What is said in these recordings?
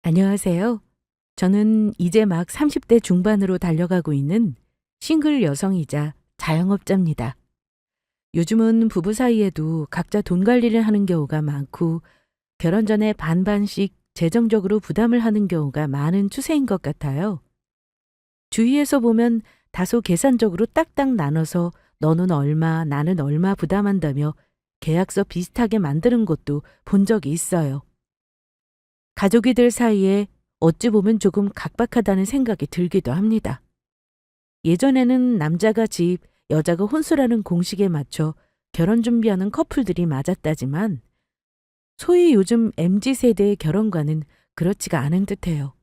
안녕하세요. 저는 이제 막 30대 중반으로 달려가고 있는 싱글 여성이자 자영업자입니다. 요즘은 부부 사이에도 각자 돈 관리를 하는 경우가 많고 결혼 전에 반반씩 재정적으로 부담을 하는 경우가 많은 추세인 것 같아요. 주위에서 보면 다소 계산적으로 딱딱 나눠서 너는 얼마, 나는 얼마 부담한다며 계약서 비슷하게 만드는 것도 본 적이 있어요. 가족이들 사이에 어찌 보면 조금 각박하다는 생각이 들기도 합니다. 예전에는 남자가 집, 여자가 혼수라는 공식에 맞춰 결혼 준비하는 커플들이 맞았다지만 소위 요즘 MZ 세대의 결혼과는 그렇지가 않은 듯해요.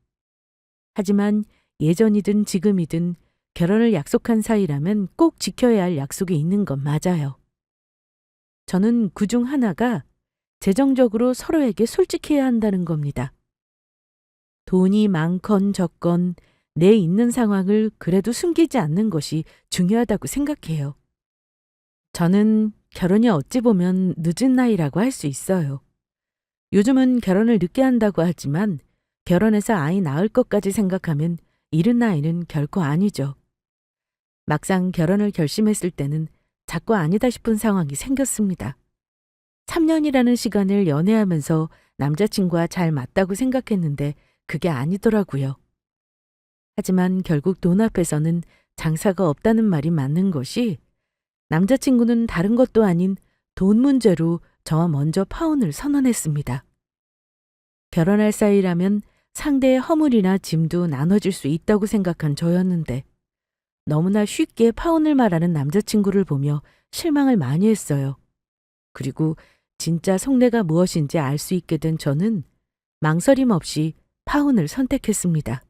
하지만 예전이든 지금이든 결혼을 약속한 사이라면 꼭 지켜야 할 약속이 있는 건 맞아요. 저는 그중 하나가 재정적으로 서로에게 솔직해야 한다는 겁니다. 돈이 많건 적건 내 있는 상황을 그래도 숨기지 않는 것이 중요하다고 생각해요. 저는 결혼이 어찌 보면 늦은 나이라고 할 수 있어요. 요즘은 결혼을 늦게 한다고 하지만 결혼해서 아이 낳을 것까지 생각하면 이른 나이는 결코 아니죠. 막상 결혼을 결심했을 때는 자꾸 아니다 싶은 상황이 생겼습니다. 3년이라는 시간을 연애하면서 남자친구와 잘 맞다고 생각했는데 그게 아니더라고요. 하지만 결국 돈 앞에서는 장사가 없다는 말이 맞는 것이 남자친구는 다른 것도 아닌 돈 문제로 저와 먼저 파혼을 선언했습니다. 결혼할 사이라면 상대의 허물이나 짐도 나눠줄 수 있다고 생각한 저였는데 너무나 쉽게 파혼을 말하는 남자친구를 보며 실망을 많이 했어요. 그리고 진짜 속내가 무엇인지 알 수 있게 된 저는 망설임 없이 파혼을 선택했습니다.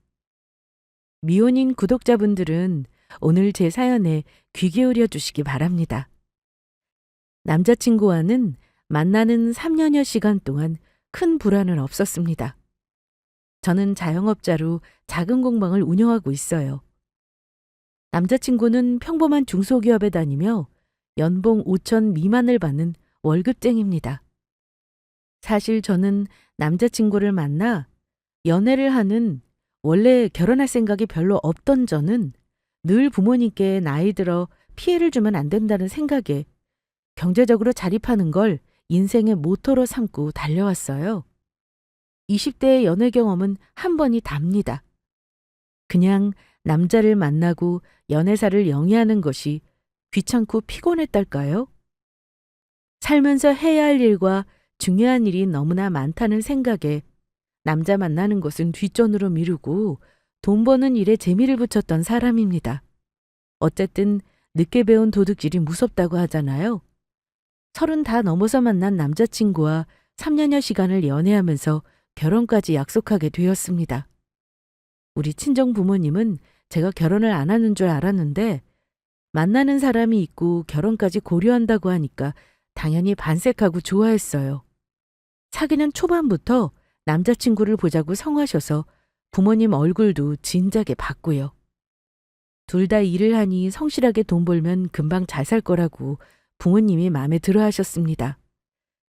미혼인 구독자분들은 오늘 제 사연에 귀 기울여 주시기 바랍니다. 남자친구와는 만나는 3년여 시간 동안 큰 불화는 없었습니다. 저는 자영업자로 작은 공방을 운영하고 있어요. 남자친구는 평범한 중소기업에 다니며 연봉 5천 미만을 받는 월급쟁입니다. 사실 저는 남자친구를 만나 연애를 하는 원래 결혼할 생각이 별로 없던 저는 늘 부모님께 나이 들어 피해를 주면 안 된다는 생각에 경제적으로 자립하는 걸 인생의 모토로 삼고 달려왔어요. 20대의 연애 경험은 한 번이 답니다. 그냥 남자를 만나고 연애사를 영위하는 것이 귀찮고 피곤했달까요? 살면서 해야 할 일과 중요한 일이 너무나 많다는 생각에 남자 만나는 것은 뒷전으로 미루고 돈 버는 일에 재미를 붙였던 사람입니다. 어쨌든 늦게 배운 도둑질이 무섭다고 하잖아요. 30 다 넘어서 만난 남자친구와 3년여 시간을 연애하면서 결혼까지 약속하게 되었습니다. 우리 친정 부모님은 제가 결혼을 안 하는 줄 알았는데 만나는 사람이 있고 결혼까지 고려한다고 하니까 당연히 반색하고 좋아했어요. 사귀는 초반부터 남자친구를 보자고 성하셔서 부모님 얼굴도 진작에 봤고요. 둘 다 일을 하니 성실하게 돈 벌면 금방 잘 살 거라고 부모님이 마음에 들어 하셨습니다.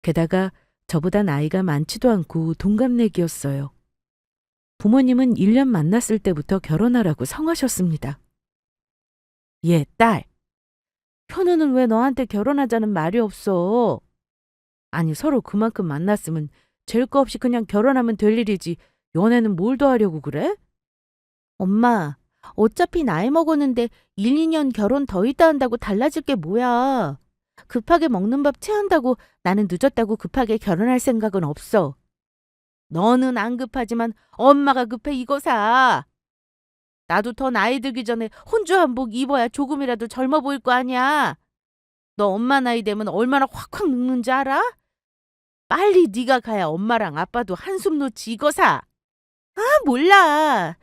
게다가 저보다 나이가 많지도 않고 동갑내기였어요. 부모님은 1년 만났을 때부터 결혼하라고 성하셨습니다. 얘, 딸, 현우는 왜 너한테 결혼하자는 말이 없어? 아니, 서로 그만큼 만났으면 잴 거 없이 그냥 결혼하면 될 일이지 연애는 뭘 더 하려고 그래? 엄마, 어차피 나이 먹었는데 1, 2년 결혼 더 있다 한다고 달라질 게 뭐야. 급하게 먹는 밥 체한다고 나는 늦었다고 급하게 결혼할 생각은 없어. 너는 안 급하지만 엄마가 급해 이거사. 나도 더 나이 들기 전에 혼주 한복 입어야 조금이라도 젊어 보일 거 아니야. 너 엄마 나이 되면 얼마나 확확 늙는지 알아? 빨리 네가 가야 엄마랑 아빠도 한숨 놓지 이거사. 아, 몰라.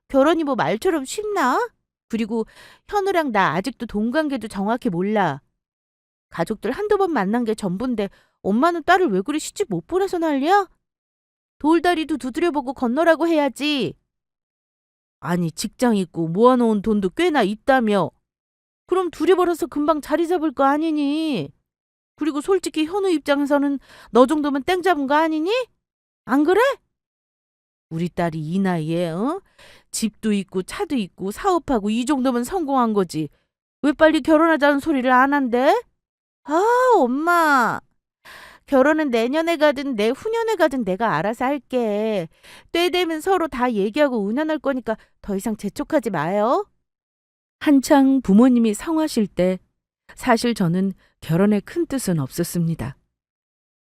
결혼이 뭐 말처럼 쉽나? 그리고 현우랑 나 아직도 동관계도 정확히 몰라. 가족들 한두 번 만난 게 전부인데 엄마는 딸을 왜 그리 시집 못 보내서 난리야? 돌다리도 두드려보고 건너라고 해야지. 아니, 직장 있고 모아놓은 돈도 꽤나 있다며. 그럼 둘이 벌어서 금방 자리 잡을 거 아니니? 그리고 솔직히 현우 입장에서는 너 정도면 땡 잡은 거 아니니? 안 그래? 우리 딸이 이 나이에 집도 있고 차도 있고 사업하고 이 정도면 성공한 거지. 왜 빨리 결혼하자는 소리를 안 한대? 아, 엄마. 결혼은 내년에 가든 내후년에 가든 내가 알아서 할게. 때 되면 서로 다 얘기하고 의논할 거니까 더 이상 재촉하지 마요. 한창 부모님이 성하실 때 사실 저는 결혼에 큰 뜻은 없었습니다.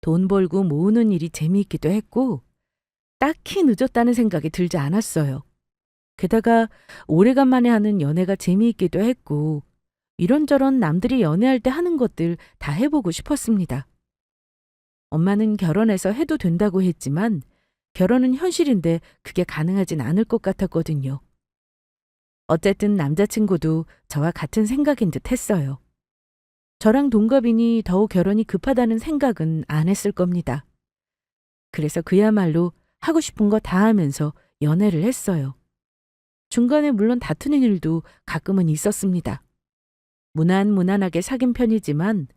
돈 벌고 모으는 일이 재미있기도 했고 딱히 늦었다는 생각이 들지 않았어요. 게다가 오래간만에 하는 연애가 재미있기도 했고 이런저런 남들이 연애할 때 하는 것들 다 해보고 싶었습니다. 엄마는 결혼해서 해도 된다고 했지만 결혼은 현실인데 그게 가능하진 않을 것 같았거든요. 어쨌든 남자친구도 저와 같은 생각인 듯 했어요. 저랑 동갑이니 더욱 결혼이 급하다는 생각은 안 했을 겁니다. 그래서 그야말로 하고 싶은 거 다 하면서 연애를 했어요. 중간에 물론 다투는 일도 가끔은 있었습니다. 무난무난하게 사귄 편이지만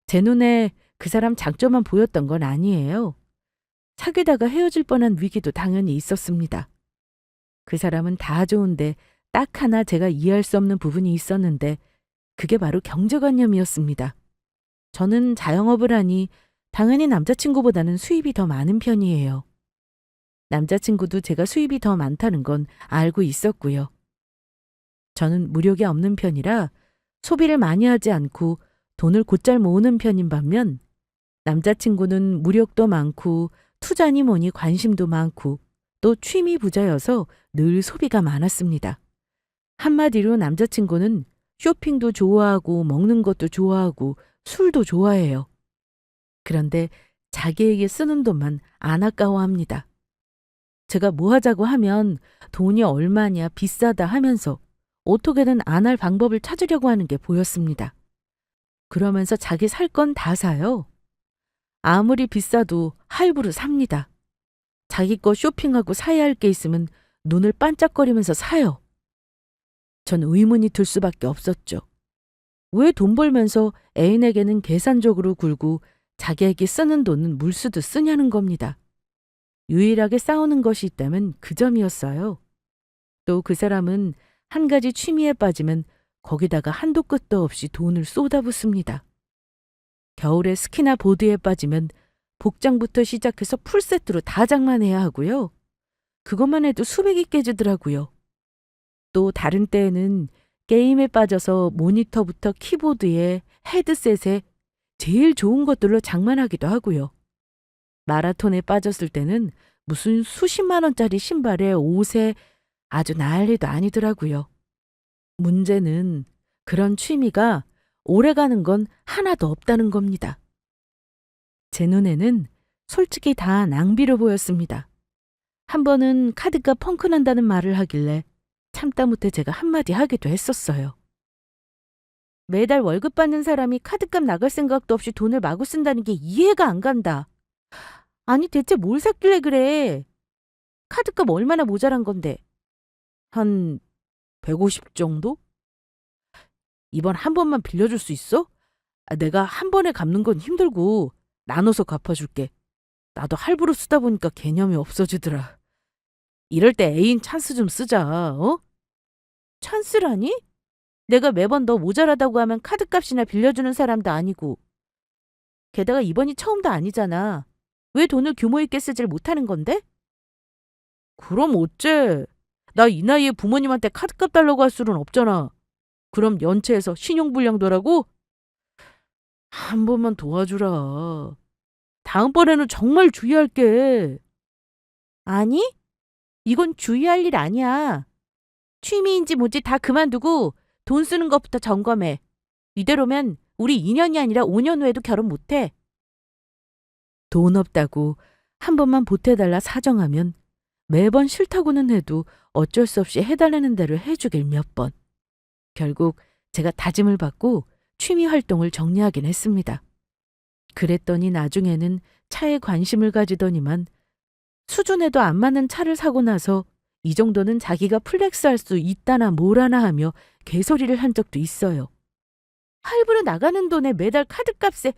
제 눈에 그 사람 장점만 보였던 건 아니에요. 사귀다가 헤어질 뻔한 위기도 당연히 있었습니다. 그 사람은 다 좋은데 딱 하나 제가 이해할 수 없는 부분이 있었는데 그게 바로 경제관념이었습니다. 저는 자영업을 하니 당연히 남자친구보다는 수입이 더 많은 편이에요. 남자친구도 제가 수입이 더 많다는 건 알고 있었고요. 저는 무력이 없는 편이라 소비를 많이 하지 않고 돈을 곧잘 모으는 편인 반면 남자친구는 무력도 많고 투자니 뭐니 관심도 많고 또 취미 부자여서 늘 소비가 많았습니다. 한마디로 남자친구는 쇼핑도 좋아하고 먹는 것도 좋아하고 술도 좋아해요. 그런데 자기에게 쓰는 돈만 안 아까워합니다. 제가 뭐 하자고 하면 돈이 얼마냐 비싸다 하면서 어떻게든 안 할 방법을 찾으려고 하는 게 보였습니다. 그러면서 자기 살 건 다 사요. 아무리 비싸도 할부로 삽니다. 자기 거 쇼핑하고 사야 할 게 있으면 눈을 반짝거리면서 사요. 전 의문이 들 수밖에 없었죠. 왜 돈 벌면서 애인에게는 계산적으로 굴고 자기에게 쓰는 돈은 물쓰듯 쓰냐는 겁니다. 유일하게 싸우는 것이 있다면 그 점이었어요. 또 그 사람은 한 가지 취미에 빠지면 거기다가 한도 끝도 없이 돈을 쏟아붓습니다. 겨울에 스키나 보드에 빠지면 복장부터 시작해서 풀세트로 다 장만해야 하고요. 그것만 해도 수백이 깨지더라고요. 또 다른 때에는 게임에 빠져서 모니터부터 키보드에 헤드셋에 제일 좋은 것들로 장만하기도 하고요. 마라톤에 빠졌을 때는 무슨 수십만 원짜리 신발에 옷에 아주 난리도 아니더라고요. 문제는 그런 취미가 오래가는 건 하나도 없다는 겁니다. 제 눈에는 솔직히 다 낭비로 보였습니다. 한 번은 카드값 펑크난다는 말을 하길래 참다 못해 제가 한마디 하기도 했었어요. 매달 월급 받는 사람이 카드값 나갈 생각도 없이 돈을 마구 쓴다는 게 이해가 안 간다. 아니 대체 뭘 샀길래 그래? 카드값 얼마나 모자란 건데? 한 150 정도? 이번 한 번만 빌려줄 수 있어? 내가 한 번에 갚는 건 힘들고 나눠서 갚아줄게. 나도 할부로 쓰다 보니까 개념이 없어지더라. 이럴 때 애인 찬스 좀 쓰자, 어? 찬스라니? 내가 매번 너 모자라다고 하면 카드값이나 빌려주는 사람도 아니고. 게다가 이번이 처음도 아니잖아. 왜 돈을 규모 있게 쓰질 못하는 건데? 그럼 어째? 나 이 나이에 부모님한테 카드값 달라고 할 수는 없잖아. 그럼 연체해서 신용불량도라고? 한 번만 도와주라. 다음번에는 정말 주의할게. 아니? 이건 주의할 일 아니야. 취미인지 뭐지 다 그만두고 돈 쓰는 것부터 점검해. 이대로면 우리 2년이 아니라 5년 후에도 결혼 못해. 돈 없다고 한 번만 보태달라 사정하면 매번 싫다고는 해도 어쩔 수 없이 해달라는 대로 해주길 몇 번. 결국 제가 다짐을 받고 취미 활동을 정리하긴 했습니다. 그랬더니 나중에는 차에 관심을 가지더니만 수준에도 안 맞는 차를 사고 나서 이 정도는 자기가 플렉스할 수 있다나 뭐라나 하며 개소리를 한 적도 있어요. 할부로 나가는 돈에 매달 카드값에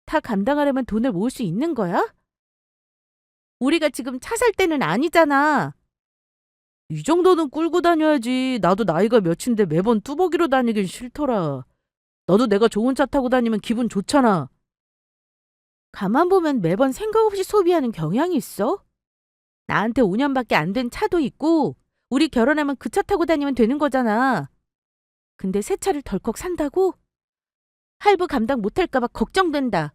다 감당하려면 돈을 모을 수 있는 거야? 우리가 지금 차 살 때는 아니잖아. 이 정도는 끌고 다녀야지. 나도 나이가 몇인데 매번 뚜벅이로 다니긴 싫더라. 너도 내가 좋은 차 타고 다니면 기분 좋잖아. 가만 보면 매번 생각 없이 소비하는 경향이 있어? 나한테 5년밖에 안 된 차도 있고 우리 결혼하면 그 차 타고 다니면 되는 거잖아. 근데 새 차를 덜컥 산다고? 할부 감당 못할까 봐 걱정된다.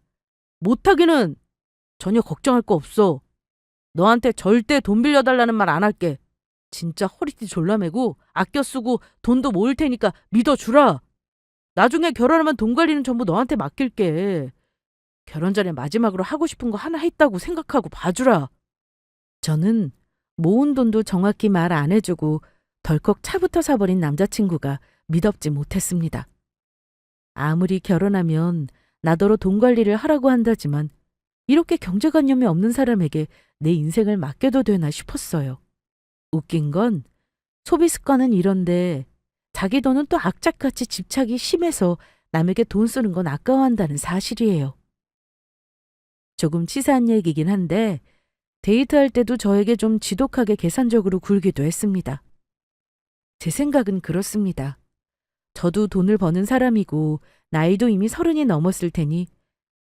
못하기는 전혀 걱정할 거 없어. 너한테 절대 돈 빌려달라는 말 안 할게. 진짜 허리띠 졸라매고 아껴 쓰고 돈도 모을 테니까 믿어주라. 나중에 결혼하면 돈 관리는 전부 너한테 맡길게. 결혼 전에 마지막으로 하고 싶은 거 하나 했다고 생각하고 봐주라. 저는 모은 돈도 정확히 말 안 해주고 덜컥 차부터 사버린 남자친구가 믿업지 못했습니다. 아무리 결혼하면 나더러 돈 관리를 하라고 한다지만 이렇게 경제관념이 없는 사람에게 내 인생을 맡겨도 되나 싶었어요. 웃긴 건 소비 습관은 이런데 자기 돈은 또 악착같이 집착이 심해서 남에게 돈 쓰는 건 아까워한다는 사실이에요. 조금 치사한 얘기긴 한데 데이트할 때도 저에게 좀 지독하게 계산적으로 굴기도 했습니다. 제 생각은 그렇습니다. 저도 돈을 버는 사람이고 나이도 이미 30이 넘었을 테니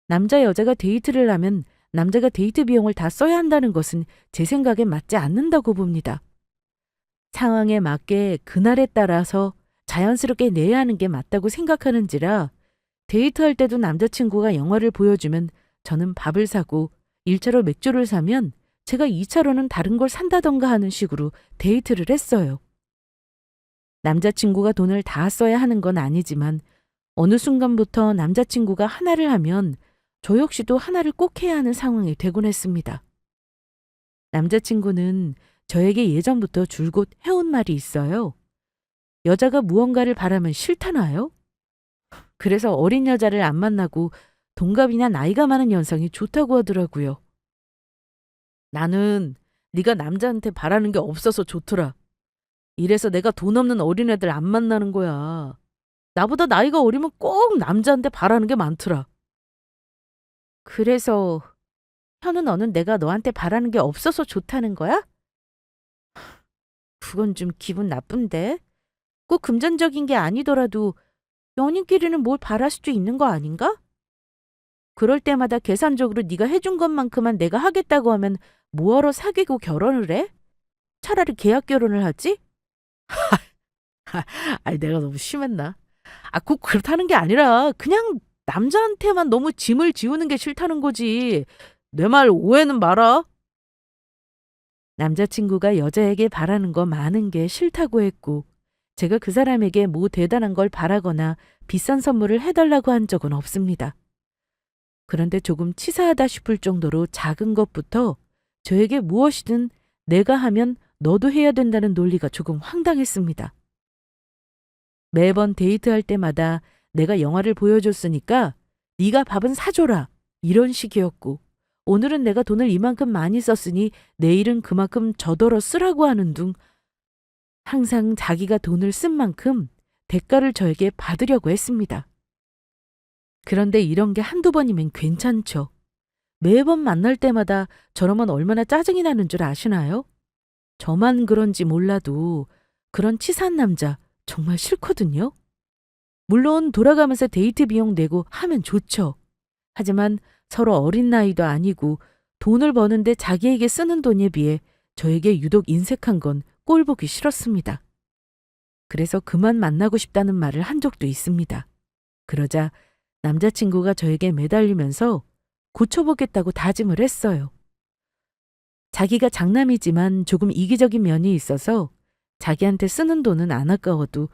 남자 여자가 데이트를 하면 남자가 데이트 비용을 다 써야 한다는 것은 제 생각에 맞지 않는다고 봅니다. 상황에 맞게 그날에 따라서 자연스럽게 내야 하는 게 맞다고 생각하는지라 데이트할 때도 남자친구가 영화를 보여주면 저는 밥을 사고 1차로 맥주를 사면 제가 2차로는 다른 걸 산다던가 하는 식으로 데이트를 했어요. 남자친구가 돈을 다 써야 하는 건 아니지만 어느 순간부터 남자친구가 하나를 하면 저 역시도 하나를 꼭 해야 하는 상황이 되곤 했습니다. 남자친구는 저에게 예전부터 줄곧 해온 말이 있어요. 여자가 무언가를 바라면 싫다나요? 그래서 어린 여자를 안 만나고 동갑이나 나이가 많은 연상이 좋다고 하더라고요. 나는 네가 남자한테 바라는 게 없어서 좋더라. 이래서 내가 돈 없는 어린애들 안 만나는 거야. 나보다 나이가 어리면 꼭 남자한테 바라는 게 많더라. 그래서 현우 너는 내가 너한테 바라는 게 없어서 좋다는 거야? 그건 좀 기분 나쁜데. 꼭 금전적인 게 아니더라도 연인끼리는 뭘 바랄 수도 있는 거 아닌가? 그럴 때마다 계산적으로 네가 해준 것만큼만 내가 하겠다고 하면 뭐하러 사귀고 결혼을 해? 차라리 계약 결혼을 하지? 아니 내가 너무 심했나? 꼭 그렇다는 게 아니라 그냥 남자한테만 너무 짐을 지우는 게 싫다는 거지. 내 말 오해는 마라. 남자친구가 여자에게 바라는 거 많은 게 싫다고 했고 제가 그 사람에게 뭐 대단한 걸 바라거나 비싼 선물을 해달라고 한 적은 없습니다. 그런데 조금 치사하다 싶을 정도로 작은 것부터 저에게 무엇이든 내가 하면 너도 해야 된다는 논리가 조금 황당했습니다. 매번 데이트할 때마다 내가 영화를 보여줬으니까 네가 밥은 사줘라 이런 식이었고 오늘은 내가 돈을 이만큼 많이 썼으니 내일은 그만큼 저더러 쓰라고 하는 둥 항상 자기가 돈을 쓴 만큼 대가를 저에게 받으려고 했습니다. 그런데 이런 게 한두 번이면 괜찮죠. 매번 만날 때마다 저러면 얼마나 짜증이 나는 줄 아시나요? 저만 그런지 몰라도 그런 치사한 남자 정말 싫거든요. 물론 돌아가면서 데이트 비용 내고 하면 좋죠. 하지만 서로 어린 나이도 아니고 돈을 버는데 자기에게 쓰는 돈에 비해 저에게 유독 인색한 건 꼴 보기 싫었습니다. 그래서 그만 만나고 싶다는 말을 한 적도 있습니다. 그러자 남자친구가 저에게 매달리면서 고쳐보겠다고 다짐을 했어요. 자기가 장남이지만 조금 이기적인 면이 있어서 자기한테 쓰는 돈은 안 아까워도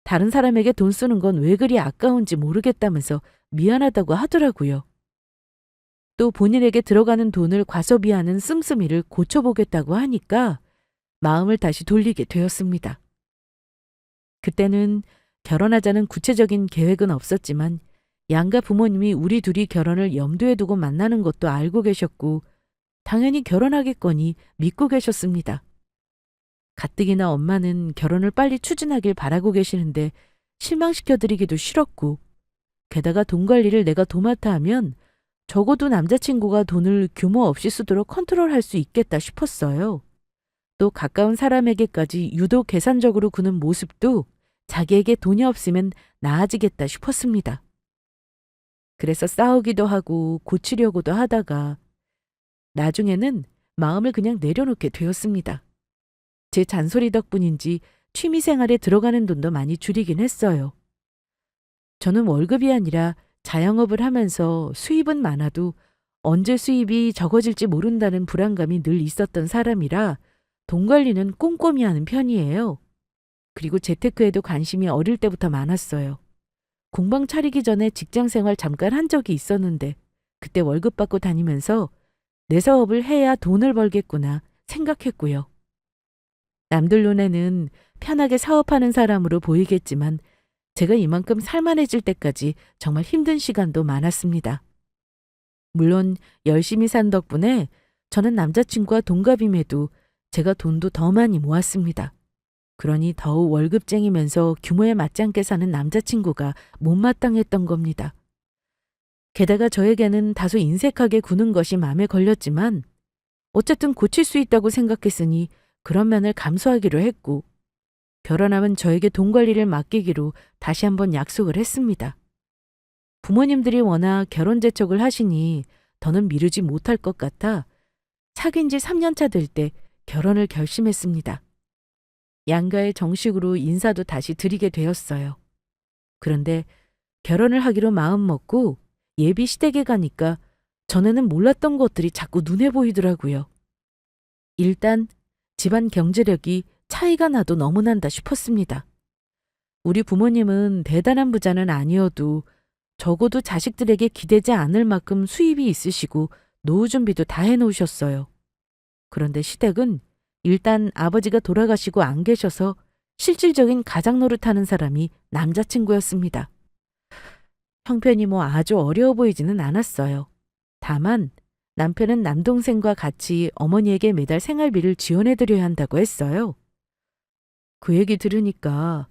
다른 사람에게 돈 쓰는 건 왜 그리 아까운지 모르겠다면서 미안하다고 하더라고요. 또 본인에게 들어가는 돈을 과소비하는 씀씀이를 고쳐보겠다고 하니까 마음을 다시 돌리게 되었습니다. 그때는 결혼하자는 구체적인 계획은 없었지만 양가 부모님이 우리 둘이 결혼을 염두에 두고 만나는 것도 알고 계셨고 당연히 결혼하겠거니 믿고 계셨습니다. 가뜩이나 엄마는 결혼을 빨리 추진하길 바라고 계시는데 실망시켜드리기도 싫었고 게다가 돈 관리를 내가 도맡아 하면 적어도 남자친구가 돈을 규모 없이 쓰도록 컨트롤할 수 있겠다 싶었어요. 또 가까운 사람에게까지 유독 계산적으로 구는 모습도 자기에게 돈이 없으면 나아지겠다 싶었습니다. 그래서 싸우기도 하고 고치려고도 하다가 나중에는 마음을 그냥 내려놓게 되었습니다. 제 잔소리 덕분인지 취미생활에 들어가는 돈도 많이 줄이긴 했어요. 저는 월급이 아니라 자영업을 하면서 수입은 많아도 언제 수입이 적어질지 모른다는 불안감이 늘 있었던 사람이라 돈 관리는 꼼꼼히 하는 편이에요. 그리고 재테크에도 관심이 어릴 때부터 많았어요. 공방 차리기 전에 직장 생활 잠깐 한 적이 있었는데 그때 월급 받고 다니면서 내 사업을 해야 돈을 벌겠구나 생각했고요. 남들 눈에는 편하게 사업하는 사람으로 보이겠지만 제가 이만큼 살만해질 때까지 정말 힘든 시간도 많았습니다. 물론 열심히 산 덕분에 저는 남자친구와 동갑임에도 제가 돈도 더 많이 모았습니다. 그러니 더욱 월급쟁이면서 규모에 맞지 않게 사는 남자친구가 못마땅했던 겁니다. 게다가 저에게는 다소 인색하게 구는 것이 마음에 걸렸지만 어쨌든 고칠 수 있다고 생각했으니 그런 면을 감수하기로 했고 결혼하면 저에게 돈 관리를 맡기기로 다시 한번 약속을 했습니다. 부모님들이 워낙 결혼 재촉을 하시니 더는 미루지 못할 것 같아 사귄 지 3년 차 될 때 결혼을 결심했습니다. 양가에 정식으로 인사도 다시 드리게 되었어요. 그런데 결혼을 하기로 마음먹고 예비 시댁에 가니까 전에는 몰랐던 것들이 자꾸 눈에 보이더라고요. 일단 집안 경제력이 차이가 나도 너무 난다 싶었습니다. 우리 부모님은 대단한 부자는 아니어도 적어도 자식들에게 기대지 않을 만큼 수입이 있으시고 노후 준비도 다 해놓으셨어요. 그런데 시댁은 일단 아버지가 돌아가시고 안 계셔서 실질적인 가장 노릇하는 사람이 남자친구였습니다. 형편이 뭐 아주 어려워 보이지는 않았어요. 다만 남편은 남동생과 같이 어머니에게 매달 생활비를 지원해드려야 한다고 했어요. 그 얘기 들으니까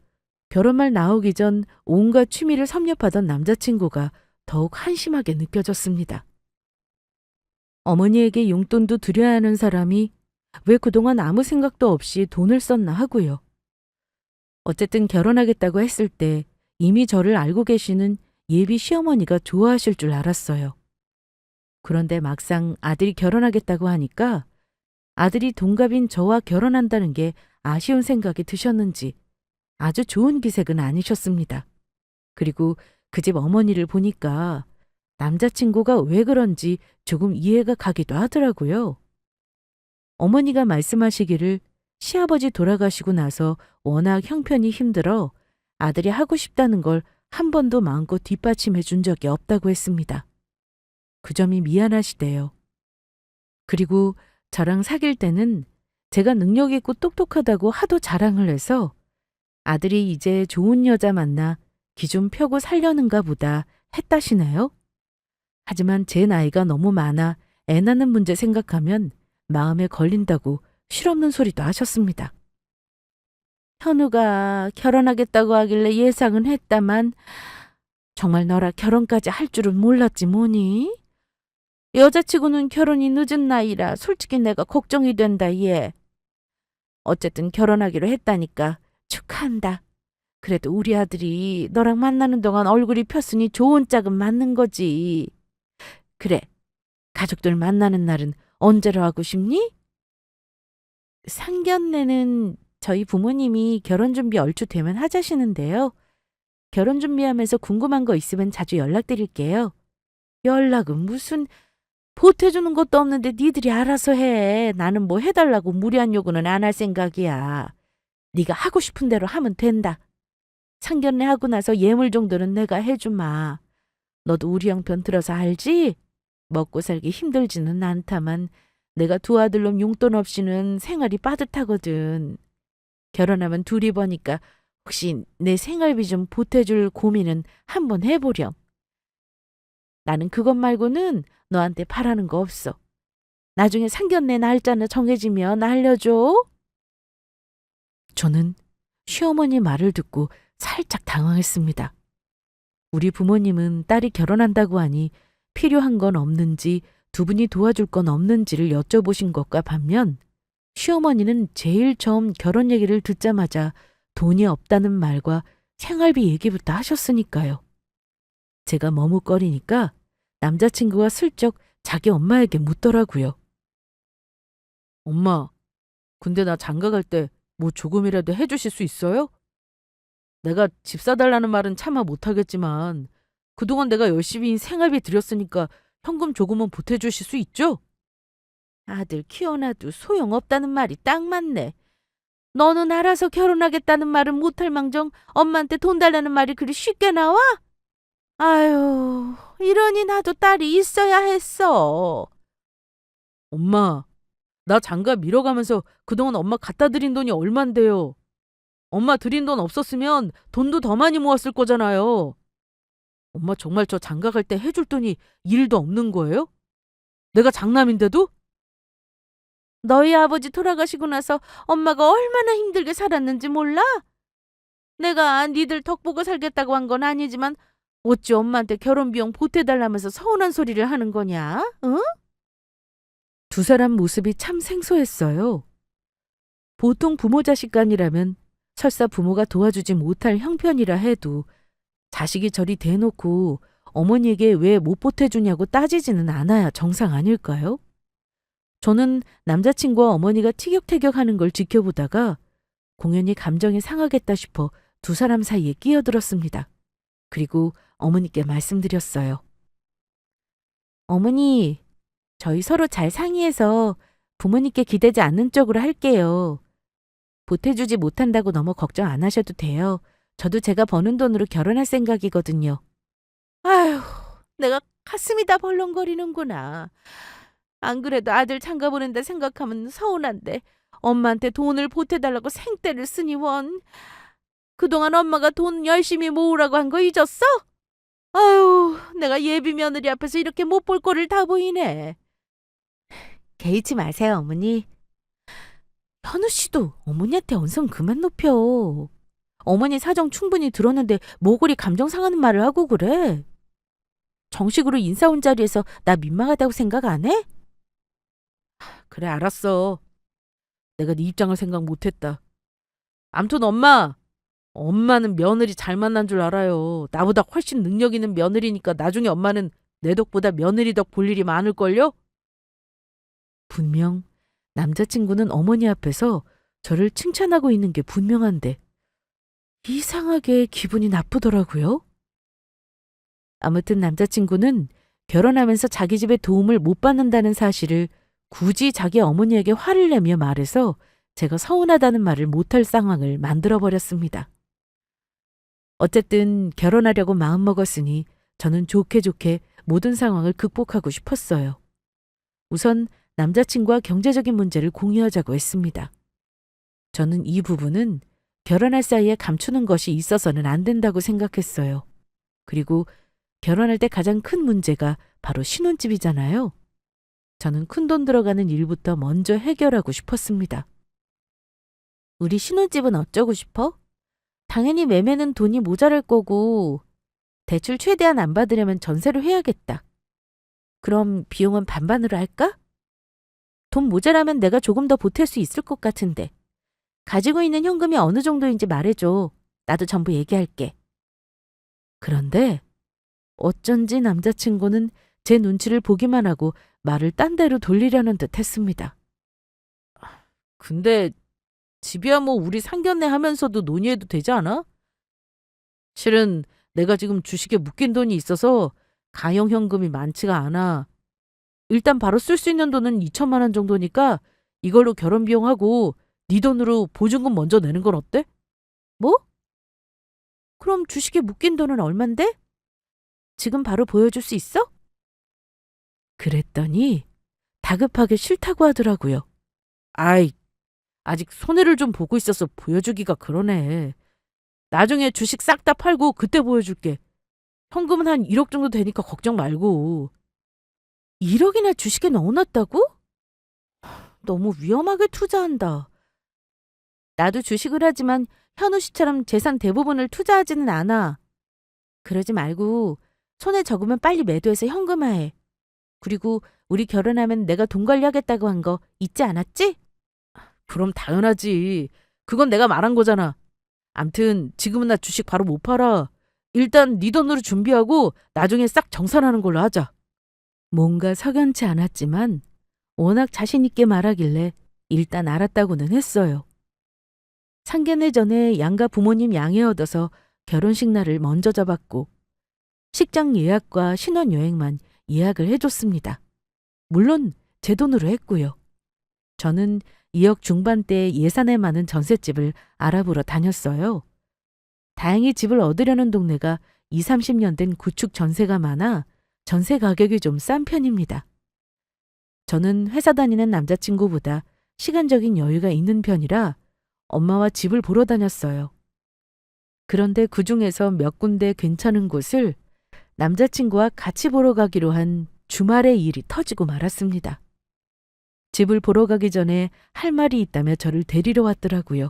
결혼 말 나오기 전 온갖 취미를 섭렵하던 남자친구가 더욱 한심하게 느껴졌습니다. 어머니에게 용돈도 드려야 하는 사람이 왜 그동안 아무 생각도 없이 돈을 썼나 하고요. 어쨌든 결혼하겠다고 했을 때 이미 저를 알고 계시는 예비 시어머니가 좋아하실 줄 알았어요. 그런데 막상 아들이 결혼하겠다고 하니까 아들이 동갑인 저와 결혼한다는 게 아쉬운 생각이 드셨는지 아주 좋은 기색은 아니셨습니다. 그리고 그 집 어머니를 보니까 남자친구가 왜 그런지 조금 이해가 가기도 하더라고요. 어머니가 말씀하시기를 시아버지 돌아가시고 나서 워낙 형편이 힘들어 아들이 하고 싶다는 걸 한 번도 마음껏 뒷받침해 준 적이 없다고 했습니다. 그 점이 미안하시대요. 그리고 저랑 사귈 때는 제가 능력 있고 똑똑하다고 하도 자랑을 해서 아들이 이제 좋은 여자 만나 기 좀 펴고 살려는가 보다 했다시네요. 하지만 제 나이가 너무 많아 애 낳는 문제 생각하면 마음에 걸린다고 실없는 소리도 하셨습니다. 현우가 결혼하겠다고 하길래 예상은 했다만 정말 너라 결혼까지 할 줄은 몰랐지 뭐니? 여자치고는 결혼이 늦은 나이라 솔직히 내가 걱정이 된다 얘. 어쨌든 결혼하기로 했다니까 축하한다. 그래도 우리 아들이 너랑 만나는 동안 얼굴이 폈으니 좋은 짝은 맞는 거지. 그래, 가족들 만나는 날은 언제로 하고 싶니? 상견례는 저희 부모님이 결혼 준비 얼추 되면 하자시는데요. 결혼 준비하면서 궁금한 거 있으면 자주 연락드릴게요. 연락은 무슨 보태주는 것도 없는데 니들이 알아서 해. 나는 뭐 해달라고 무리한 요구는 안 할 생각이야. 네가 하고 싶은 대로 하면 된다. 상견례 하고 나서 예물 정도는 내가 해주마. 너도 우리 형편 들어서 알지? 먹고 살기 힘들지는 않다만 내가 두 아들놈 용돈 없이는 생활이 빠듯하거든. 결혼하면 둘이 버니까 혹시 내 생활비 좀 보태줄 고민은 한번 해보렴. 나는 그것 말고는 너한테 바라는 거 없어. 나중에 상견례 날짜는 정해지면 알려줘. 저는 시어머니 말을 듣고 살짝 당황했습니다. 우리 부모님은 딸이 결혼한다고 하니 필요한 건 없는지 두 분이 도와줄 건 없는지를 여쭤보신 것과 반면 시어머니는 제일 처음 결혼 얘기를 듣자마자 돈이 없다는 말과 생활비 얘기부터 하셨으니까요. 제가 머뭇거리니까 남자친구가 슬쩍 자기 엄마에게 묻더라고요. 엄마, 근데 나 장가 갈 때 뭐 조금이라도 해주실 수 있어요? 내가 집 사달라는 말은 차마 못하겠지만 그동안 내가 열심히 생활비 들였으니까 현금 조금은 보태주실 수 있죠? 아들 키워놔도 소용없다는 말이 딱 맞네. 너는 알아서 결혼하겠다는 말은 못할 망정 엄마한테 돈 달라는 말이 그리 쉽게 나와? 아유, 이러니 나도 딸이 있어야 했어. 엄마, 나 장가 미뤄가면서 그동안 엄마 갖다 드린 돈이 얼만데요. 엄마 드린 돈 없었으면 돈도 더 많이 모았을 거잖아요. 엄마 정말 저 장가 갈 때 해줄 돈이 1도 없는 거예요? 내가 장남인데도? 너희 아버지 돌아가시고 나서 엄마가 얼마나 힘들게 살았는지 몰라? 내가 니들 덕 보고 살겠다고 한 건 아니지만 어찌 엄마한테 결혼 비용 보태달라면서 서운한 소리를 하는 거냐? 응? 두 사람 모습이 참 생소했어요. 보통 부모 자식 간이라면 설사 부모가 도와주지 못할 형편이라 해도 자식이 저리 대놓고 어머니에게 왜 못 보태주냐고 따지지는 않아야 정상 아닐까요? 저는 남자친구와 어머니가 티격태격하는 걸 지켜보다가 공연히 감정이 상하겠다 싶어 두 사람 사이에 끼어들었습니다. 그리고 어머니께 말씀드렸어요. 어머니, 저희 서로 잘 상의해서 부모님께 기대지 않는 쪽으로 할게요. 보태주지 못한다고 너무 걱정 안 하셔도 돼요. 저도 제가 버는 돈으로 결혼할 생각이거든요. 아휴, 내가 가슴이 다 벌렁거리는구나. 안 그래도 아들 장가 보낸다 생각하면 서운한데 엄마한테 돈을 보태달라고 생떼를 쓰니 원. 그동안 엄마가 돈 열심히 모으라고 한 거 잊었어? 아유, 내가 예비 며느리 앞에서 이렇게 못 볼 꼴을 다 보이네. 개의치 마세요, 어머니. 현우 씨도 어머니한테 언성 그만 높여. 어머니 사정 충분히 들었는데 뭐그리 감정 상하는 말을 하고 그래. 정식으로 인사 온 자리에서 나 민망하다고 생각 안 해? 그래, 알았어. 내가 네 입장을 생각 못했다. 암튼 엄마는 며느리 잘 만난 줄 알아요. 나보다 훨씬 능력 있는 며느리니까 나중에 엄마는 내 덕보다 며느리 덕 볼 일이 많을걸요? 분명 남자친구는 어머니 앞에서 저를 칭찬하고 있는 게 분명한데 이상하게 기분이 나쁘더라고요. 아무튼 남자친구는 결혼하면서 자기 집에 도움을 못 받는다는 사실을 굳이 자기 어머니에게 화를 내며 말해서 제가 서운하다는 말을 못할 상황을 만들어버렸습니다. 어쨌든 결혼하려고 마음먹었으니 저는 좋게 좋게 모든 상황을 극복하고 싶었어요. 우선 남자친구와 경제적인 문제를 공유하자고 했습니다. 저는 이 부분은 결혼할 사이에 감추는 것이 있어서는 안 된다고 생각했어요. 그리고 결혼할 때 가장 큰 문제가 바로 신혼집이잖아요. 저는 큰돈 들어가는 일부터 먼저 해결하고 싶었습니다. 우리 신혼집은 어쩌고 싶어? 당연히 매매는 돈이 모자랄 거고 대출 최대한 안 받으려면 전세로 해야겠다. 그럼 비용은 반반으로 할까? 돈 모자라면 내가 조금 더 보탤 수 있을 것 같은데. 가지고 있는 현금이 어느 정도인지 말해줘. 나도 전부 얘기할게. 그런데 어쩐지 남자친구는 제 눈치를 보기만 하고 말을 딴 데로 돌리려는 듯 했습니다. 근데 집이야 뭐 우리 상견례 하면서도 논의해도 되지 않아? 실은 내가 지금 주식에 묶인 돈이 있어서 가용 현금이 많지가 않아. 일단 바로 쓸 수 있는 돈은 2천만 원 정도니까 이걸로 결혼 비용하고 네 돈으로 보증금 먼저 내는 건 어때? 뭐? 그럼 주식에 묶인 돈은 얼만데? 지금 바로 보여줄 수 있어? 그랬더니 다급하게 싫다고 하더라고요. 아이, 아직 손해를 좀 보고 있어서 보여주기가 그러네. 나중에 주식 싹 다 팔고 그때 보여줄게. 현금은 한 1억 정도 되니까 걱정 말고. 1억이나 주식에 넣어놨다고? 너무 위험하게 투자한다. 나도 주식을 하지만 현우 씨처럼 재산 대부분을 투자하지는 않아. 그러지 말고 손에 적으면 빨리 매도해서 현금화해. 그리고 우리 결혼하면 내가 돈 관리하겠다고 한 거 잊지 않았지? 그럼 당연하지. 그건 내가 말한 거잖아. 암튼 지금은 나 주식 바로 못 팔아. 일단 네 돈으로 준비하고 나중에 싹 정산하는 걸로 하자. 뭔가 석연치 않았지만 워낙 자신 있게 말하길래 일단 알았다고는 했어요. 상견례 전에 양가 부모님 양해 얻어서 결혼식 날을 먼저 잡았고 식장 예약과 신혼여행만 예약을 해줬습니다. 물론 제 돈으로 했고요. 저는 2억 중반대 예산에 맞는 전셋집을 알아보러 다녔어요. 다행히 집을 얻으려는 동네가 20, 30년 된 구축 전세가 많아 전세 가격이 좀 싼 편입니다. 저는 회사 다니는 남자친구보다 시간적인 여유가 있는 편이라 엄마와 집을 보러 다녔어요. 그런데 그중에서 몇 군데 괜찮은 곳을 남자친구와 같이 보러 가기로 한 주말에 일이 터지고 말았습니다. 집을 보러 가기 전에 할 말이 있다며 저를 데리러 왔더라고요.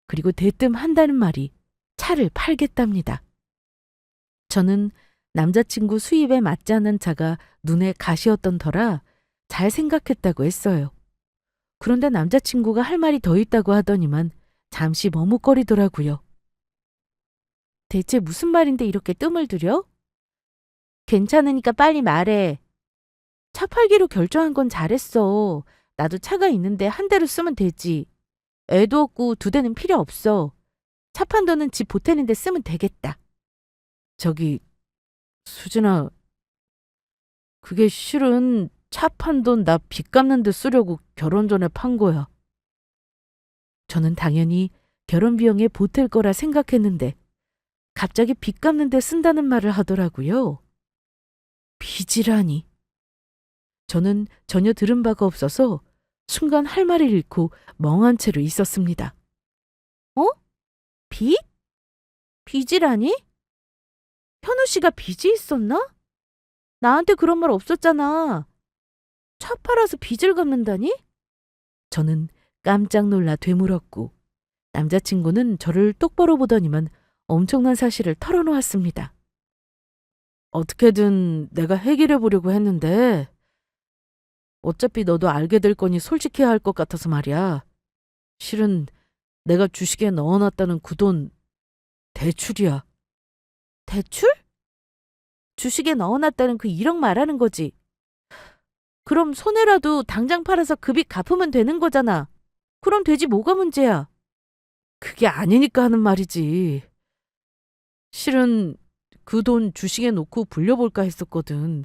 그리고 대뜸 한다는 말이 차를 팔겠답니다. 저는 남자친구 수입에 맞지 않는 차가 눈에 가시였던 터라 잘 생각했다고 했어요. 그런데 남자친구가 할 말이 더 있다고 하더니만 잠시 머뭇거리더라고요. 대체 무슨 말인데 이렇게 뜸을 들여? 괜찮으니까 빨리 말해. 차 팔기로 결정한 건 잘했어. 나도 차가 있는데 한 대로 쓰면 되지. 애도 없고 2대는 필요 없어. 차 판 돈은 집 보태는 데 쓰면 되겠다. 저기 수진아, 그게 실은 차 판 돈 나 빚 갚는 데 쓰려고 결혼 전에 판 거야. 저는 당연히 결혼 비용에 보탤 거라 생각했는데 갑자기 빚 갚는 데 쓴다는 말을 하더라고요. 빚이라니. 저는 전혀 들은 바가 없어서 순간 할 말을 잃고 멍한 채로 있었습니다. 어? 빚? 빚이라니? 현우 씨가 빚이 있었나? 나한테 그런 말 없었잖아. 차 팔아서 빚을 갚는다니? 저는 깜짝 놀라 되물었고 남자친구는 저를 똑바로 보더니만 엄청난 사실을 털어놓았습니다. 어떻게든 내가 해결해 보려고 했는데 어차피 너도 알게 될 거니 솔직해야 할 것 같아서 말이야. 실은 내가 주식에 넣어놨다는 그 돈 대출이야. 대출? 주식에 넣어놨다는 그 1억 말하는 거지. 그럼 손해라도 당장 팔아서 그 빚 갚으면 되는 거잖아. 그럼 되지 뭐가 문제야. 그게 아니니까 하는 말이지. 실은 그 돈 주식에 놓고 불려볼까 했었거든.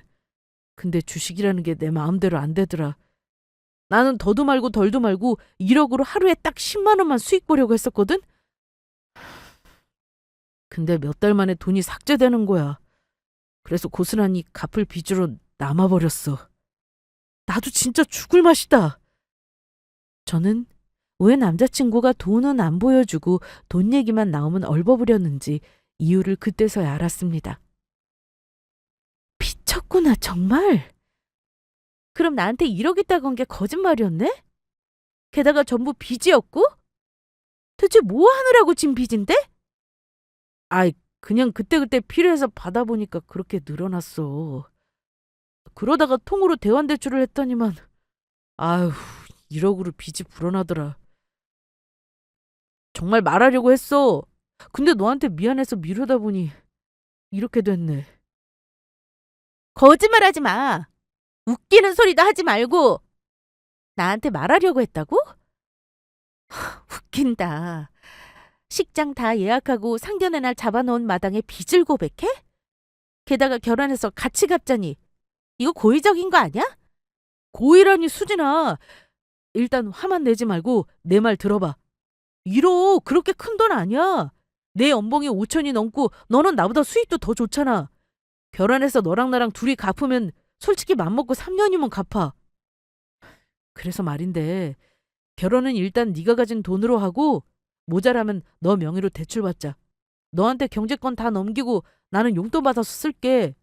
근데 주식이라는 게 내 마음대로 안 되더라. 나는 더도 말고 덜도 말고 1억으로 하루에 딱 10만 원만 수익 보려고 했었거든? 근데 몇 달 만에 돈이 삭제되는 거야. 그래서 고스란히 갚을 빚으로 남아버렸어. 나도 진짜 죽을 맛이다. 저는 왜 남자친구가 돈은 안 보여주고 돈 얘기만 나오면 얼버무렸는지 이유를 그때서야 알았습니다. 미쳤구나 정말. 그럼 나한테 1억 있다고 한 게 거짓말이었네? 게다가 전부 빚이었고? 대체 뭐 하느라고 진 빚인데? 아이, 그냥 그때그때 필요해서 받아보니까 그렇게 늘어났어. 그러다가 통으로 대환대출을 했더니만 아휴 1억으로 빚이 불어나더라. 정말 말하려고 했어. 근데 너한테 미안해서 미루다 보니 이렇게 됐네. 거짓말하지 마. 웃기는 소리도 하지 말고. 나한테 말하려고 했다고? 웃긴다. 식장 다 예약하고 상견례 날 잡아놓은 마당에 빚을 고백해? 게다가 결혼해서 같이 갚자니 이거 고의적인 거 아니야? 고의라니 수진아. 일단 화만 내지 말고 내 말 들어봐. 1억 그렇게 큰 돈 아니야. 내 연봉이 5천이 넘고 너는 나보다 수입도 더 좋잖아. 결혼해서 너랑 나랑 둘이 갚으면 솔직히 맘먹고 3년이면 갚아. 그래서 말인데 결혼은 일단 네가 가진 돈으로 하고 모자라면 너 명의로 대출받자. 너한테 경제권 다 넘기고 나는 용돈 받아서 쓸게.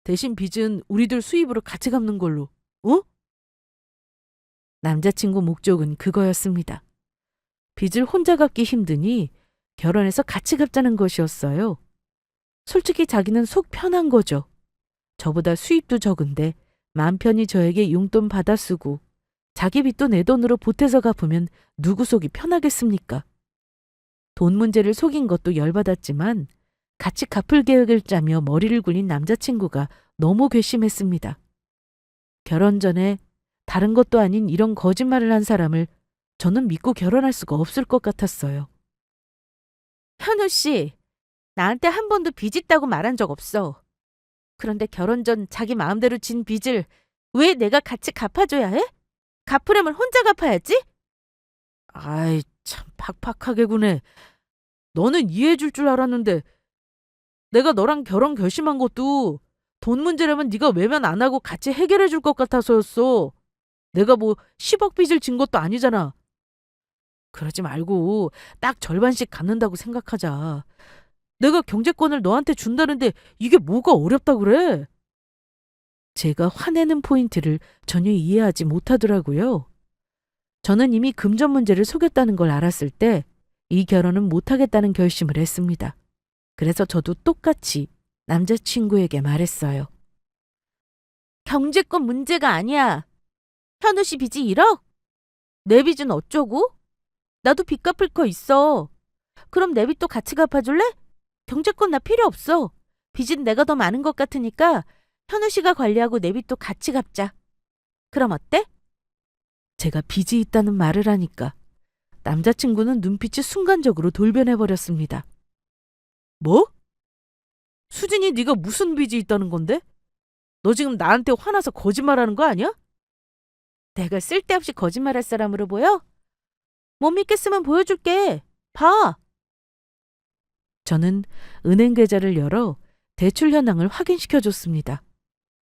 대신 빚은 우리들 수입으로 같이 갚는 걸로. 어? 남자친구 목적은 그거였습니다. 빚을 혼자 갚기 힘드니 결혼해서 같이 갚자는 것이었어요. 솔직히 자기는 속 편한 거죠. 저보다 수입도 적은데 맘 편히 저에게 용돈 받아 쓰고 자기 빚도 내 돈으로 보태서 갚으면 누구 속이 편하겠습니까? 돈 문제를 속인 것도 열받았지만 같이 갚을 계획을 짜며 머리를 굴린 남자친구가 너무 괘씸했습니다. 결혼 전에 다른 것도 아닌 이런 거짓말을 한 사람을 저는 믿고 결혼할 수가 없을 것 같았어요. 현우 씨, 나한테 한 번도 빚 있다고 말한 적 없어. 그런데 결혼 전 자기 마음대로 진 빚을 왜 내가 같이 갚아줘야 해? 갚으려면 혼자 갚아야지? 아이, 참 팍팍하게 구네. 너는 이해해 줄 줄 알았는데 내가 너랑 결혼 결심한 것도 돈 문제라면 네가 외면 안 하고 같이 해결해 줄 것 같아서였어. 내가 뭐 10억 빚을 진 것도 아니잖아. 그러지 말고 딱 절반씩 갚는다고 생각하자. 내가 경제권을 너한테 준다는데 이게 뭐가 어렵다 그래? 제가 화내는 포인트를 전혀 이해하지 못하더라고요. 저는 이미 금전 문제를 속였다는 걸 알았을 때 이 결혼은 못하겠다는 결심을 했습니다. 그래서 저도 똑같이 남자친구에게 말했어요. 경제권 문제가 아니야. 현우 씨 빚이 1억? 내 빚은 어쩌고? 나도 빚 갚을 거 있어. 그럼 내 빚도 같이 갚아줄래? 경제권 나 필요 없어. 빚은 내가 더 많은 것 같으니까 현우 씨가 관리하고 내 빚도 같이 갚자. 그럼 어때? 제가 빚이 있다는 말을 하니까 남자친구는 눈빛이 순간적으로 돌변해버렸습니다. 뭐? 수진이 네가 무슨 빚이 있다는 건데? 너 지금 나한테 화나서 거짓말하는 거 아니야? 내가 쓸데없이 거짓말할 사람으로 보여? 못 믿겠으면 보여줄게. 봐. 저는 은행 계좌를 열어 대출 현황을 확인시켜줬습니다.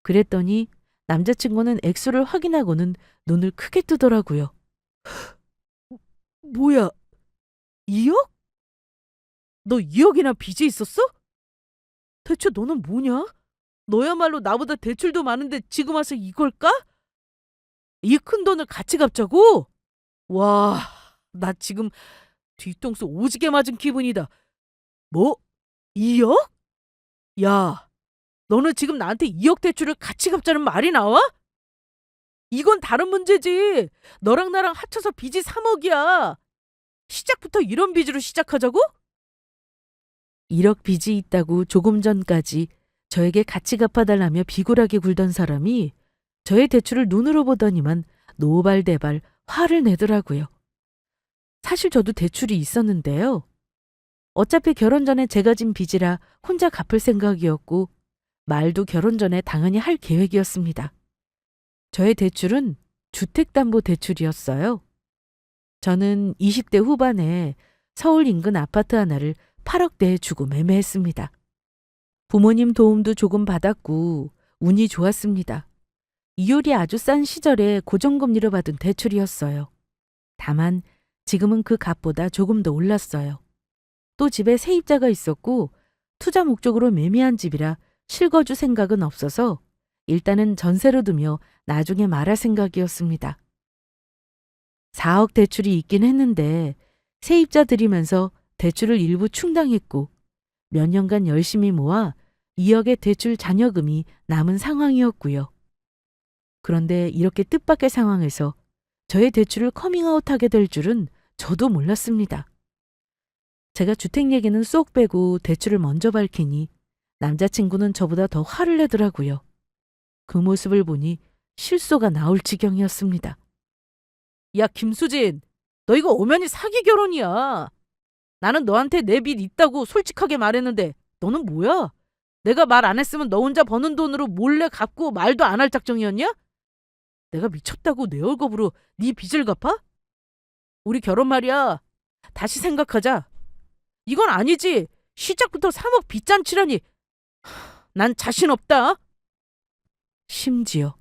그랬더니 남자친구는 액수를 확인하고는 눈을 크게 뜨더라고요. 뭐야, 2억? 너 2억이나 빚이 있었어? 대체 너는 뭐냐? 너야말로 나보다 대출도 많은데 지금 와서 이걸까? 이 큰 돈을 같이 갚자고? 와, 나 지금 뒤통수 오지게 맞은 기분이다. 뭐? 2억? 야, 너는 지금 나한테 2억 대출을 같이 갚자는 말이 나와? 이건 다른 문제지. 너랑 나랑 합쳐서 빚이 3억이야. 시작부터 이런 빚으로 시작하자고? 1억 빚이 있다고 조금 전까지 저에게 같이 갚아달라며 비굴하게 굴던 사람이 저의 대출을 눈으로 보더니만 노발대발 화를 내더라고요. 사실 저도 대출이 있었는데요. 어차피 결혼 전에 제가 진 빚이라 혼자 갚을 생각이었고 말도 결혼 전에 당연히 할 계획이었습니다. 저의 대출은 주택담보대출이었어요. 저는 20대 후반에 서울 인근 아파트 하나를 8억대에 주고 매매했습니다. 부모님 도움도 조금 받았고 운이 좋았습니다. 이율이 아주 싼 시절에 고정금리로 받은 대출이었어요. 다만 지금은 그 값보다 조금 더 올랐어요. 또 집에 세입자가 있었고 투자 목적으로 매매한 집이라 실거주 생각은 없어서 일단은 전세로 두며 나중에 말할 생각이었습니다. 4억 대출이 있긴 했는데 세입자 들이면서 대출을 일부 충당했고 몇 년간 열심히 모아 2억의 대출 잔여금이 남은 상황이었고요. 그런데 이렇게 뜻밖의 상황에서 저의 대출을 커밍아웃하게 될 줄은 저도 몰랐습니다. 제가 주택 얘기는 쏙 빼고 대출을 먼저 밝히니 남자친구는 저보다 더 화를 내더라고요. 그 모습을 보니 실소가 나올 지경이었습니다. 야, 김수진, 너 이거 엄연히 사기 결혼이야. 나는 너한테 내 빚 있다고 솔직하게 말했는데 너는 뭐야? 내가 말 안 했으면 너 혼자 버는 돈으로 몰래 갚고 말도 안 할 작정이었냐? 내가 미쳤다고 내 월급으로 네 빚을 갚아? 우리 결혼 말이야. 다시 생각하자. 이건 아니지. 시작부터 3억 빚잔치라니. 난 자신 없다. 심지어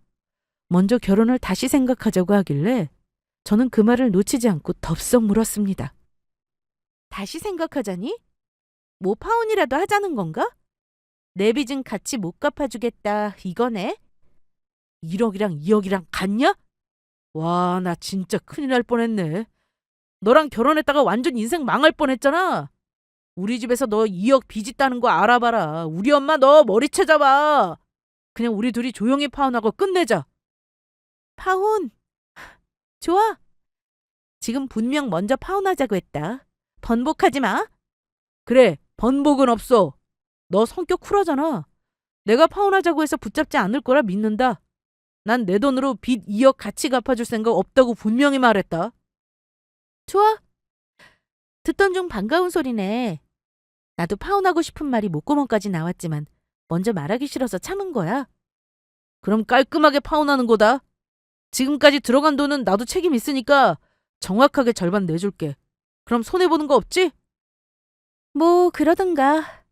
먼저 결혼을 다시 생각하자고 하길래 저는 그 말을 놓치지 않고 덥석 물었습니다. 다시 생각하자니? 뭐 파혼이라도 하자는 건가? 내 빚은 같이 못 갚아주겠다 이거네? 1억이랑 2억이랑 같냐? 와, 나 진짜 큰일 날 뻔했네. 너랑 결혼했다가 완전 인생 망할 뻔했잖아. 우리 집에서 너 2억 빚 있다는 거 알아봐라. 우리 엄마 너 머리채 잡아. 그냥 우리 둘이 조용히 파혼하고 끝내자. 파혼? 좋아. 지금 분명 먼저 파혼하자고 했다. 번복하지 마. 그래, 번복은 없어. 너 성격 쿨하잖아. 내가 파혼하자고 해서 붙잡지 않을 거라 믿는다. 난 내 돈으로 빚 2억 같이 갚아줄 생각 없다고 분명히 말했다. 좋아. 듣던 중 반가운 소리네. 나도 파혼하고 싶은 말이 목구멍까지 나왔지만 먼저 말하기 싫어서 참은 거야. 그럼 깔끔하게 파혼하는 거다. 지금까지 들어간 돈은 나도 책임 있으니까 정확하게 절반 내줄게. 그럼 손해보는 거 없지? 뭐 그러든가.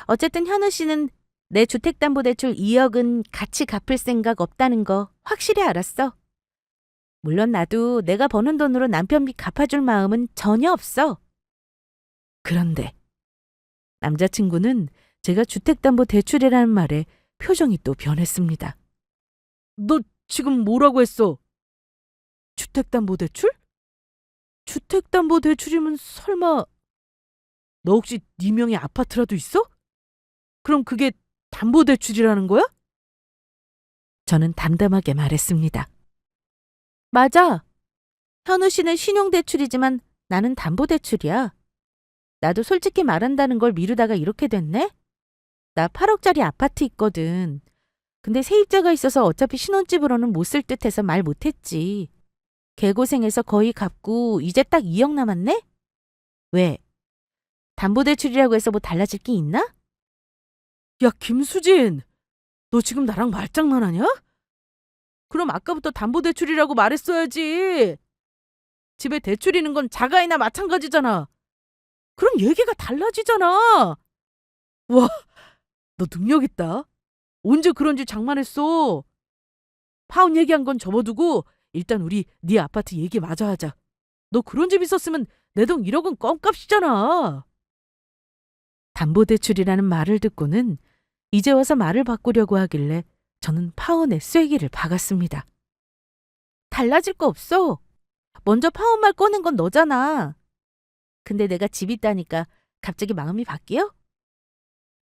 어쨌든 현우 씨는 내 주택담보대출 2억은 같이 갚을 생각 없다는 거 확실히 알았어. 물론 나도 내가 버는 돈으로 남편 빚 갚아줄 마음은 전혀 없어. 그런데 남자친구는 제가 주택담보대출이라는 말에 표정이 또 변했습니다. 너 지금 뭐라고 했어? 주택담보대출? 주택담보대출이면 설마 너 혹시 네 명의 아파트라도 있어? 그럼 그게 담보대출이라는 거야? 저는 담담하게 말했습니다. 맞아. 현우 씨는 신용대출이지만 나는 담보대출이야. 나도 솔직히 말한다는 걸 미루다가 이렇게 됐네? 나 8억짜리 아파트 있거든. 근데 세입자가 있어서 어차피 신혼집으로는 못 쓸 듯해서 말 못했지. 개고생해서 거의 갚고 이제 딱 2억 남았네? 왜? 담보대출이라고 해서 뭐 달라질 게 있나? 야, 김수진! 너 지금 나랑 말장난하냐? 그럼 아까부터 담보대출이라고 말했어야지. 집에 대출 있는 건 자가이나 마찬가지잖아. 그럼 얘기가 달라지잖아. 와, 너 능력 있다. 언제 그런 지 장만했어? 파혼 얘기한 건 접어두고 일단 우리 네 아파트 얘기 마저 하자. 너 그런 집 있었으면 내 돈 1억은 껌값이잖아. 담보대출이라는 말을 듣고는 이제 와서 말을 바꾸려고 하길래 저는 파혼의 쐐기를 박았습니다. 달라질 거 없어. 먼저 파혼 말 꺼낸 건 너잖아. 근데 내가 집 있다니까 갑자기 마음이 바뀌어?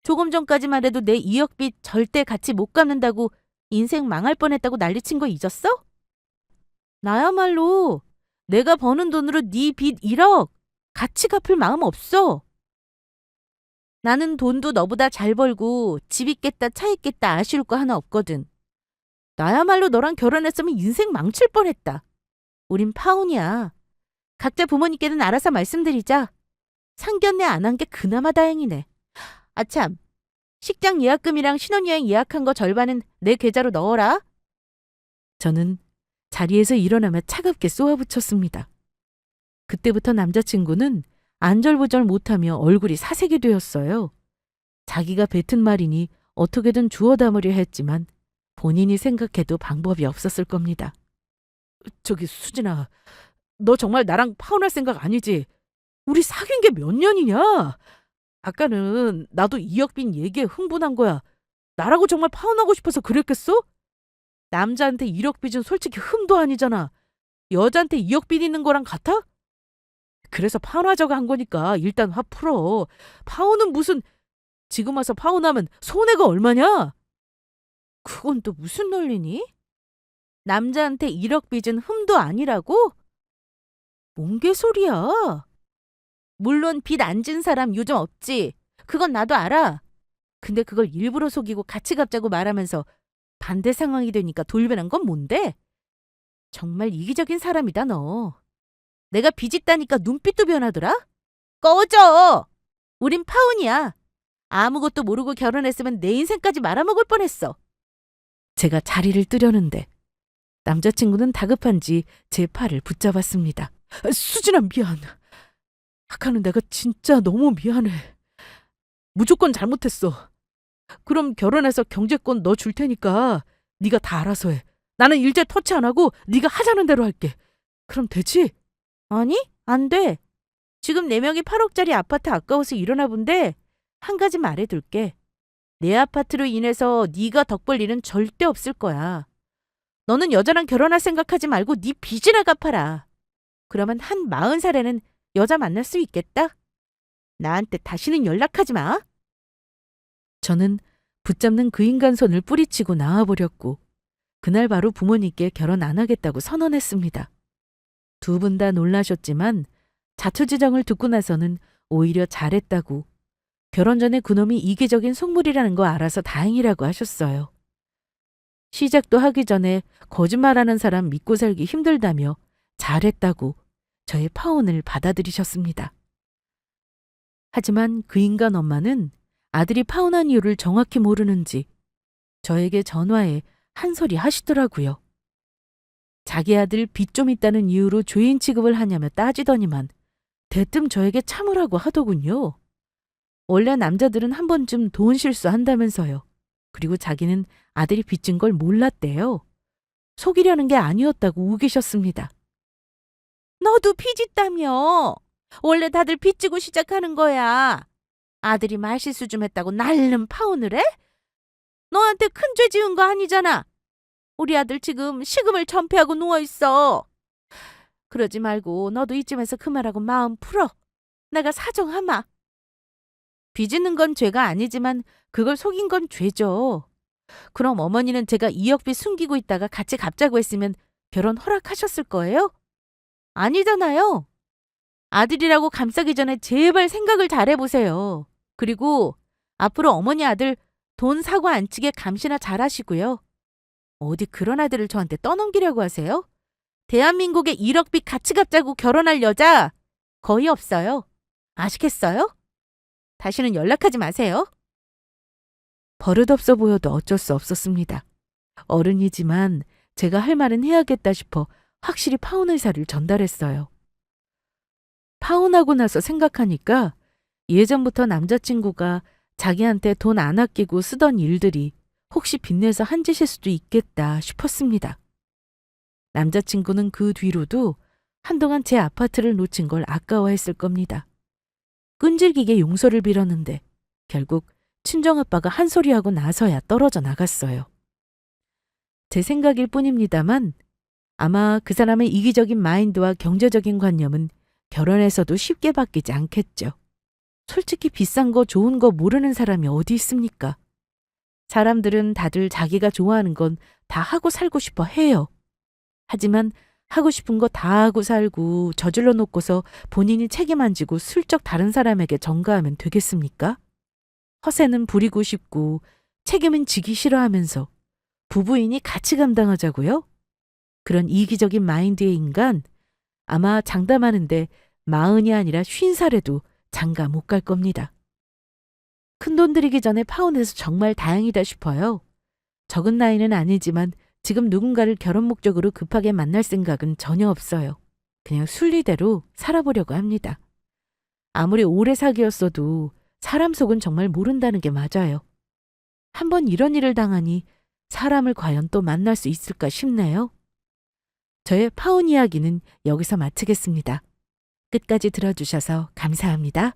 조금 전까지만 해도 내 2억 빚 절대 같이 못 갚는다고 인생 망할 뻔했다고 난리친 거 잊었어? 나야말로 내가 버는 돈으로 네 빚 1억 같이 갚을 마음 없어. 나는 돈도 너보다 잘 벌고 집 있겠다 차 있겠다 아쉬울 거 하나 없거든. 나야말로 너랑 결혼했으면 인생 망칠 뻔했다. 우린 파혼이야. 각자 부모님께는 알아서 말씀드리자. 상견례 안 한 게 그나마 다행이네. 아참, 식장 예약금이랑 신혼여행 예약한 거 절반은 내 계좌로 넣어라. 저는 자리에서 일어나며 차갑게 쏘아붙였습니다. 그때부터 남자친구는 안절부절 못하며 얼굴이 사색이 되었어요. 자기가 뱉은 말이니 어떻게든 주워 담으려 했지만 본인이 생각해도 방법이 없었을 겁니다. 저기 수진아, 너 정말 나랑 파혼할 생각 아니지? 우리 사귄 게 몇 년이냐? 아까는 나도 2억 빚 얘기에 흥분한 거야. 나라고 정말 파혼하고 싶어서 그랬겠어? 남자한테 1억 빚은 솔직히 흠도 아니잖아. 여자한테 2억 빚 있는 거랑 같아? 그래서 파혼하자고 한 거니까 일단 화 풀어. 파혼은 무슨, 지금 와서 파혼하면 손해가 얼마냐? 그건 또 무슨 논리니? 남자한테 1억 빚은 흠도 아니라고? 뭔 개소리야? 물론 빚 안 진 사람 요즘 없지. 그건 나도 알아. 근데 그걸 일부러 속이고 같이 갚자고 말하면서 반대 상황이 되니까 돌변한 건 뭔데? 정말 이기적인 사람이다 너. 내가 빚 있다니까 눈빛도 변하더라? 꺼져! 우린 파혼이야. 아무것도 모르고 결혼했으면 내 인생까지 말아먹을 뻔했어. 제가 자리를 뜨려는데 남자친구는 다급한지 제 팔을 붙잡았습니다. 수진아, 미안. 아까는 내가 진짜 너무 미안해. 무조건 잘못했어. 그럼 결혼해서 경제권 너 줄 테니까 네가 다 알아서 해. 나는 일제 터치 안 하고 네가 하자는 대로 할게. 그럼 되지? 아니, 안 돼. 지금 4명이 8억짜리 아파트 아까워서 일어나 본데 한 가지 말해둘게. 내 아파트로 인해서 네가 덕 볼 일은 절대 없을 거야. 너는 여자랑 결혼할 생각하지 말고 네 빚이나 갚아라. 그러면 한 40살에는 여자 만날 수 있겠다? 나한테 다시는 연락하지 마. 저는 붙잡는 그 인간 손을 뿌리치고 나와버렸고 그날 바로 부모님께 결혼 안 하겠다고 선언했습니다. 두 분 다 놀라셨지만 자초지정을 듣고 나서는 오히려 잘했다고 결혼 전에 그놈이 이기적인 속물이라는 거 알아서 다행이라고 하셨어요. 시작도 하기 전에 거짓말하는 사람 믿고 살기 힘들다며 잘했다고 저의 파혼을 받아들이셨습니다. 하지만 그 인간 엄마는 아들이 파혼한 이유를 정확히 모르는지 저에게 전화해 한 소리 하시더라고요. 자기 아들 빚 좀 있다는 이유로 죄인 취급을 하냐며 따지더니만 대뜸 저에게 참으라고 하더군요. 원래 남자들은 한 번쯤 돈 실수한다면서요. 그리고 자기는 아들이 빚진 걸 몰랐대요. 속이려는 게 아니었다고 우기셨습니다. 너도 빚 있다며. 원래 다들 빚지고 시작하는 거야. 아들이 말실수 좀 했다고 날름 파혼을 해? 너한테 큰 죄 지은 거 아니잖아. 우리 아들 지금 식음을 전폐하고 누워있어. 그러지 말고 너도 이쯤에서 그만하고 마음 풀어. 내가 사정하마. 빚있는 건 죄가 아니지만 그걸 속인 건 죄죠. 그럼 어머니는 제가 2억빚 숨기고 있다가 같이 갚자고 했으면 결혼 허락하셨을 거예요? 아니잖아요. 아들이라고 감싸기 전에 제발 생각을 잘해보세요. 그리고 앞으로 어머니 아들 돈 사고 안 치게 감시나 잘하시고요. 어디 그런 아들을 저한테 떠넘기려고 하세요? 대한민국에 1억 빚 같이 갚자고 결혼할 여자 거의 없어요. 아시겠어요? 다시는 연락하지 마세요. 버릇없어 보여도 어쩔 수 없었습니다. 어른이지만 제가 할 말은 해야겠다 싶어 확실히 파혼 의사를 전달했어요. 파혼하고 나서 생각하니까 예전부터 남자친구가 자기한테 돈 안 아끼고 쓰던 일들이 혹시 빚내서 한 짓일 수도 있겠다 싶었습니다. 남자친구는 그 뒤로도 한동안 제 아파트를 놓친 걸 아까워했을 겁니다. 끈질기게 용서를 빌었는데 결국 친정아빠가 한 소리하고 나서야 떨어져 나갔어요. 제 생각일 뿐입니다만 아마 그 사람의 이기적인 마인드와 경제적인 관념은 결혼해서도 쉽게 바뀌지 않겠죠. 솔직히 비싼 거 좋은 거 모르는 사람이 어디 있습니까? 사람들은 다들 자기가 좋아하는 건 다 하고 살고 싶어 해요. 하지만 하고 싶은 거 다 하고 살고 저질러 놓고서 본인이 책임 안 지고 슬쩍 다른 사람에게 전가하면 되겠습니까? 허세는 부리고 싶고 책임은 지기 싫어하면서 부부인이 같이 감당하자고요? 그런 이기적인 마인드의 인간 아마 장담하는데 40이 아니라 50살에도 장가 못 갈 겁니다. 큰돈 들이기 전에 파혼해서 정말 다행이다 싶어요. 적은 나이는 아니지만 지금 누군가를 결혼 목적으로 급하게 만날 생각은 전혀 없어요. 그냥 순리대로 살아보려고 합니다. 아무리 오래 사귀었어도 사람 속은 정말 모른다는 게 맞아요. 한번 이런 일을 당하니 사람을 과연 또 만날 수 있을까 싶네요. 저의 파혼 이야기는 여기서 마치겠습니다. 끝까지 들어주셔서 감사합니다.